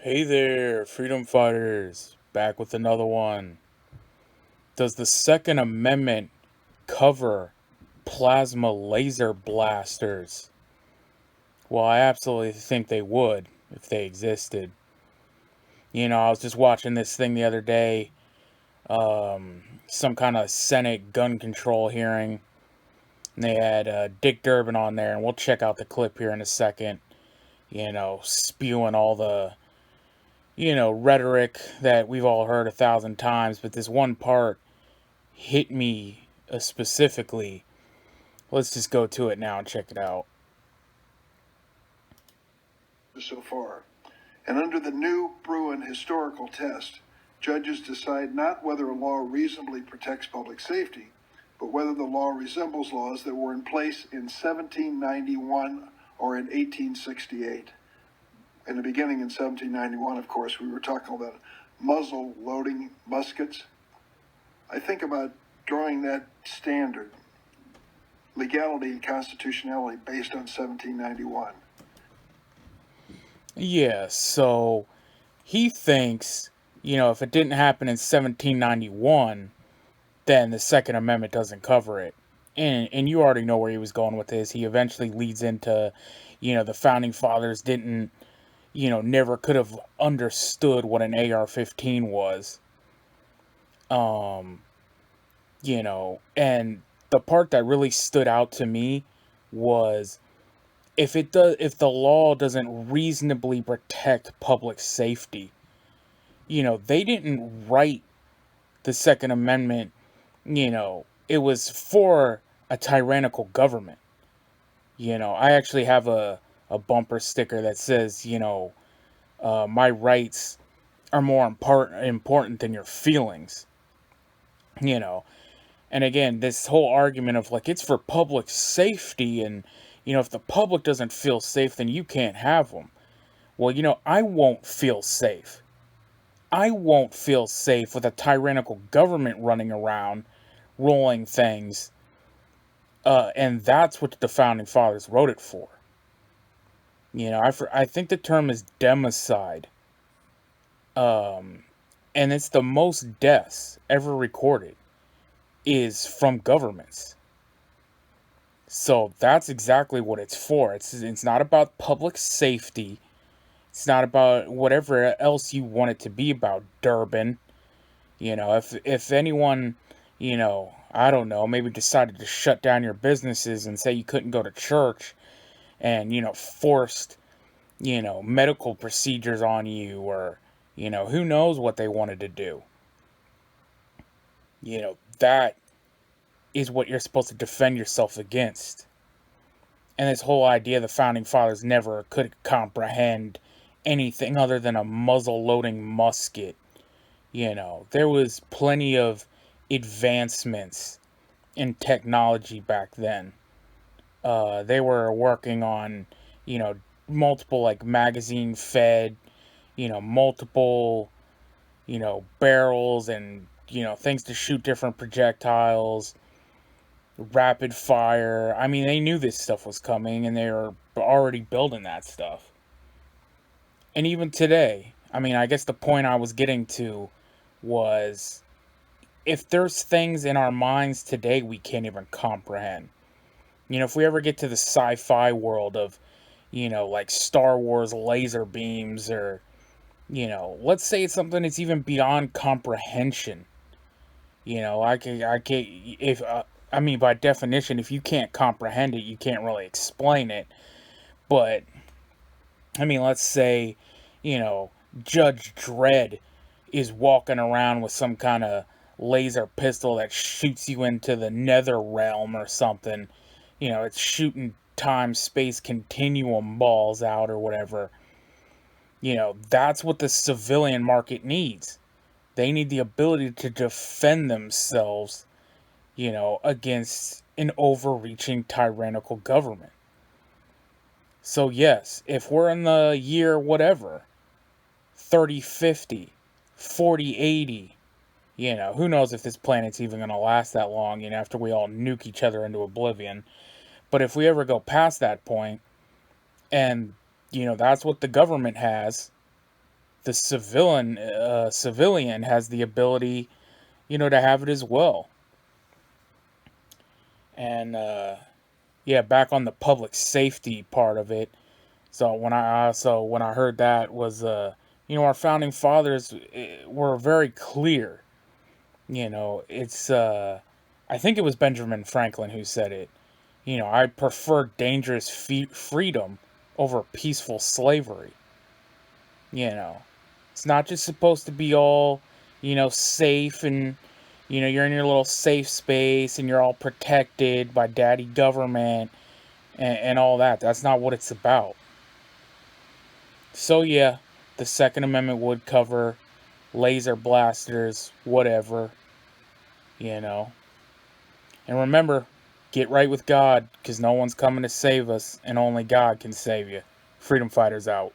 Hey there, freedom fighters. Back with another one. Does the Second Amendment cover plasma laser blasters? Well, I absolutely think they would if they existed. I was just watching this thing the other day, some kind of Senate gun control hearing. And they had Dick Durbin on there, and we'll check out the clip here in a second. Spewing all the rhetoric that we've all heard 1,000 times, but this one part hit me specifically. Let's just go to it now and check it out. So far. And under the new Bruin historical test, judges decide not whether a law reasonably protects public safety, but whether the law resembles laws that were in place in 1791 or in 1868. In the beginning, in 1791, of course, we were talking about muzzle loading muskets. I think about drawing that standard, legality and constitutionality, based on 1791. Yeah, so he thinks, if it didn't happen in 1791, then the Second Amendment doesn't cover it. And you already know where he was going with this. He eventually leads into, the founding fathers didn't, never could have understood what an AR-15 was. And the part that really stood out to me was if the law doesn't reasonably protect public safety, they didn't write the Second Amendment, it was for a tyrannical government. I actually have a bumper sticker that says, my rights are more important than your feelings, you know. And again, this whole argument of like it's for public safety, and if the public doesn't feel safe, then you can't have them. Well, I won't feel safe. I won't feel safe with a tyrannical government running around, rolling things, and that's what the founding fathers wrote it for. I think the term is democide, and it's the most deaths ever recorded is from governments. So that's exactly what it's for. It's not about public safety. It's not about whatever else you want it to be about, Durbin. If anyone, I don't know, maybe decided to shut down your businesses and say you couldn't go to church and, forced, medical procedures on you, or, who knows what they wanted to do. That is what you're supposed to defend yourself against. And this whole idea the founding fathers never could comprehend anything other than a muzzle loading musket. There was plenty of advancements in technology back then. They were working on, multiple like magazine fed, multiple, barrels and, things to shoot different projectiles, rapid fire. I mean, they knew this stuff was coming and they were already building that stuff. And even today, I mean, I guess the point I was getting to was if there's things in our minds today we can't even comprehend. If we ever get to the sci-fi world of, like Star Wars laser beams, or, let's say it's something that's even beyond comprehension. I can, if, I mean, by definition, if you can't comprehend it, you can't really explain it. But, I mean, let's say, Judge Dredd is walking around with some kind of laser pistol that shoots you into the nether realm or something. It's shooting time space continuum balls out or whatever. That's what the civilian market needs. They need the ability to defend themselves, against an overreaching tyrannical government. So yes, if we're in the year whatever, 3050, 4080, who knows if this planet's even going to last that long, after we all nuke each other into oblivion. But if we ever go past that point, and, that's what the government has, the civilian has the ability, to have it as well. And yeah, back on the public safety part of it. So when I heard that was our founding fathers were very clear. It's I think it was Benjamin Franklin who said it. I prefer dangerous freedom over peaceful slavery. You know, it's not just supposed to be all, safe and, you're in your little safe space and you're all protected by daddy government and all that. That's not what it's about. So, yeah, the Second Amendment would cover laser blasters, whatever, you know. And remember, get right with God, because no one's coming to save us, and only God can save you. Freedom Fighters out.